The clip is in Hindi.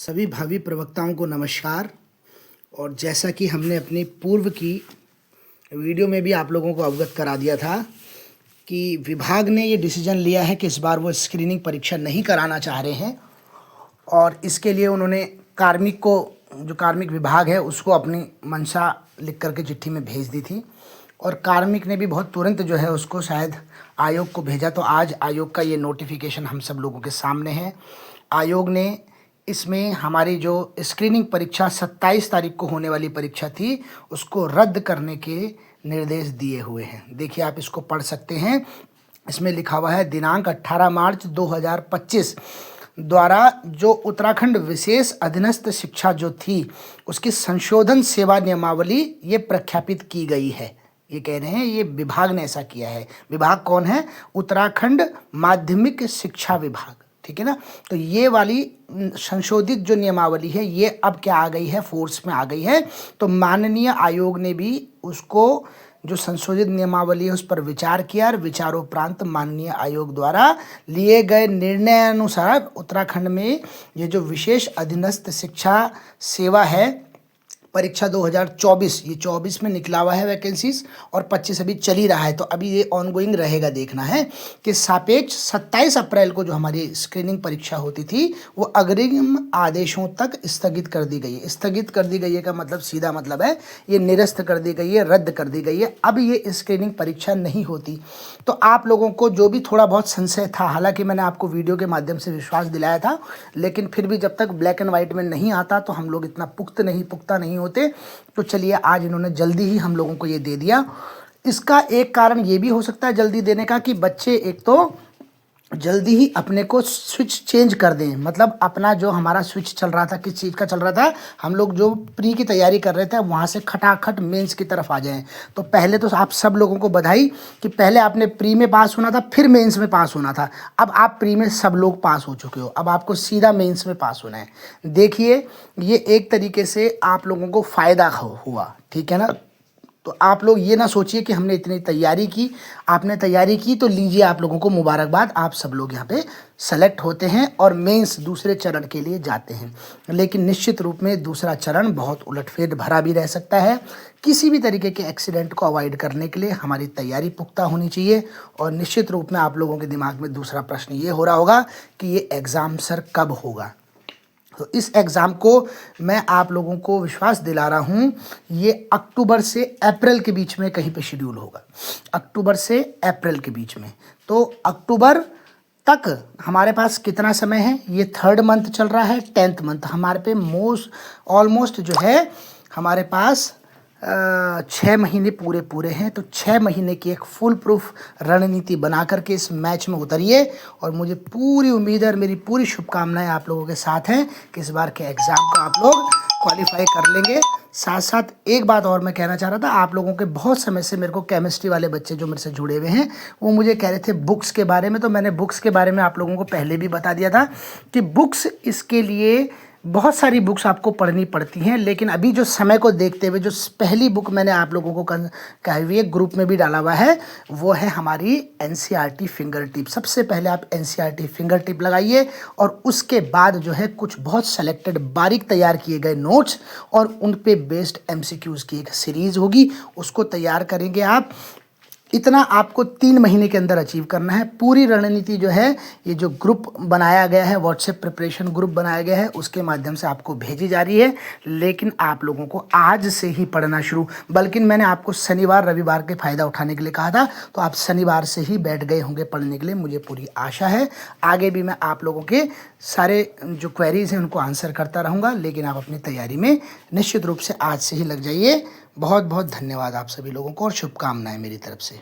सभी भावी प्रवक्ताओं को नमस्कार। और जैसा कि हमने अपनी पूर्व की वीडियो में भी आप लोगों को अवगत करा दिया था कि विभाग ने ये डिसीजन लिया है कि इस बार वो स्क्रीनिंग परीक्षा नहीं कराना चाह रहे हैं और इसके लिए उन्होंने कार्मिक विभाग है उसको अपनी मंशा लिख करके चिट्ठी में भेज दी थी और कार्मिक ने भी बहुत तुरंत जो है उसको शायद आयोग को भेजा। तो आज आयोग का ये नोटिफिकेशन हम सब लोगों के सामने है। आयोग ने इसमें हमारी जो स्क्रीनिंग परीक्षा 27 तारीख को होने वाली परीक्षा थी उसको रद्द करने के निर्देश दिए हुए हैं। देखिए आप इसको पढ़ सकते हैं। इसमें लिखा हुआ है दिनांक 18 मार्च 2025 द्वारा जो उत्तराखंड विशेष अधीनस्थ शिक्षा जो थी उसकी संशोधन सेवा नियमावली ये प्रख्यापित की गई है। ये कह रहे हैं ये विभाग ने ऐसा किया है। विभाग कौन है? उत्तराखंड माध्यमिक शिक्षा विभाग, ठीक है ना। तो ये वाली संशोधित जो नियमावली है ये अब क्या आ गई है, फोर्स में आ गई है। तो माननीय आयोग ने भी उसको जो संशोधित नियमावली है उस पर विचार किया और विचारोपरांत माननीय आयोग द्वारा लिए गए निर्णय अनुसार उत्तराखंड में ये जो विशेष अधीनस्थ शिक्षा सेवा है परीक्षा 2024 ये 24 में निकला हुआ है वैकेंसीज और 25 अभी चल ही रहा है। तो अभी ये ऑनगोइंग रहेगा। देखना है कि सापेक्ष 27 अप्रैल को जो हमारी स्क्रीनिंग परीक्षा होती थी वो अग्रिम आदेशों तक स्थगित कर दी गई है। स्थगित कर दी गई है का मतलब सीधा मतलब है ये निरस्त कर दी गई है, रद्द कर दी गई है। अब ये स्क्रीनिंग परीक्षा नहीं होती। तो आप लोगों को जो भी थोड़ा बहुत संशय था, हालांकि मैंने आपको वीडियो के माध्यम से विश्वास दिलाया था, लेकिन फिर भी जब तक ब्लैक एंड व्हाइट में नहीं आता तो हम लोग इतना पुख्ता नहीं होते। तो चलिए आज इन्होंने जल्दी ही हम लोगों को ये दे दिया। इसका एक कारण ये भी हो सकता है जल्दी देने का कि बच्चे एक तो जल्दी ही अपने को स्विच चेंज कर दें। मतलब अपना जो हमारा स्विच चल रहा था, किस चीज़ का चल रहा था, हम लोग जो प्री की तैयारी कर रहे थे वहाँ से खटाखट मेंस की तरफ आ जाएं। तो पहले तो आप सब लोगों को बधाई कि पहले आपने प्री में पास होना था, फिर मेंस में पास होना था। अब आप प्री में सब लोग पास हो चुके हो, अब आपको सीधा मेंस में पास होना है। देखिए ये एक तरीके से आप लोगों को फ़ायदा हुआ, ठीक है ना। तो आप लोग ये ना सोचिए कि हमने इतनी तैयारी की, आपने तैयारी की तो लीजिए आप लोगों को मुबारकबाद, आप सब लोग यहाँ पे सेलेक्ट होते हैं और मेंस दूसरे चरण के लिए जाते हैं। लेकिन निश्चित रूप में दूसरा चरण बहुत उलटफेर भरा भी रह सकता है। किसी भी तरीके के एक्सीडेंट को अवॉइड करने के लिए हमारी तैयारी पुख्ता होनी चाहिए। और निश्चित रूप में आप लोगों के दिमाग में दूसरा प्रश्न ये हो रहा होगा कि ये एग्ज़ाम सर कब होगा। तो इस एग्ज़ाम को मैं आप लोगों को विश्वास दिला रहा हूँ ये अक्टूबर से अप्रैल के बीच में कहीं पे शेड्यूल होगा। अक्टूबर से अप्रैल के बीच में। तो अक्टूबर तक हमारे पास कितना समय है? ये 3rd मंथ चल रहा है, 10th मंथ हमारे पे ऑलमोस्ट जो है हमारे पास 6 महीने पूरे हैं। तो 6 महीने की एक फुल प्रूफ रणनीति बना करके इस मैच में उतरिए। और मुझे पूरी उम्मीद है और मेरी पूरी शुभकामनाएं आप लोगों के साथ हैं कि इस बार के एग्ज़ाम को आप लोग क्वालिफाई कर लेंगे। साथ साथ एक बात और मैं कहना चाह रहा था, आप लोगों के बहुत समय से मेरे को केमिस्ट्री वाले बच्चे जो मेरे से जुड़े हुए हैं वो मुझे कह रहे थे बुक्स के बारे में। तो मैंने बुक्स के बारे में आप लोगों को पहले भी बता दिया था कि बुक्स इसके लिए बहुत सारी बुक्स आपको पढ़नी पड़ती हैं। लेकिन अभी जो समय को देखते हुए जो पहली बुक मैंने आप लोगों को कही हुई है, ग्रुप में भी डाला हुआ है, वो है हमारी NCERT फिंगर टिप। सबसे पहले आप NCERT फिंगर टिप लगाइए और उसके बाद जो है कुछ बहुत सेलेक्टेड बारीक तैयार किए गए नोट्स और उन पे बेस्ड MCQs की एक सीरीज़ होगी, उसको तैयार करेंगे आप। इतना आपको 3 महीने के अंदर अचीव करना है। पूरी रणनीति जो है ये जो ग्रुप बनाया गया है, व्हाट्सएप प्रिपरेशन ग्रुप बनाया गया है, उसके माध्यम से आपको भेजी जा रही है। लेकिन आप लोगों को आज से ही पढ़ना शुरू, बल्कि मैंने आपको शनिवार रविवार के फ़ायदा उठाने के लिए कहा था, तो आप शनिवार से ही बैठ गए होंगे पढ़ने के लिए, मुझे पूरी आशा है। आगे भी मैं आप लोगों के सारे जो क्वेरीज़ हैं उनको आंसर करता रहूँगा। लेकिन आप अपनी तैयारी में निश्चित रूप से आज से ही लग जाइए। बहुत बहुत धन्यवाद आप सभी लोगों को और शुभकामनाएं मेरी तरफ से।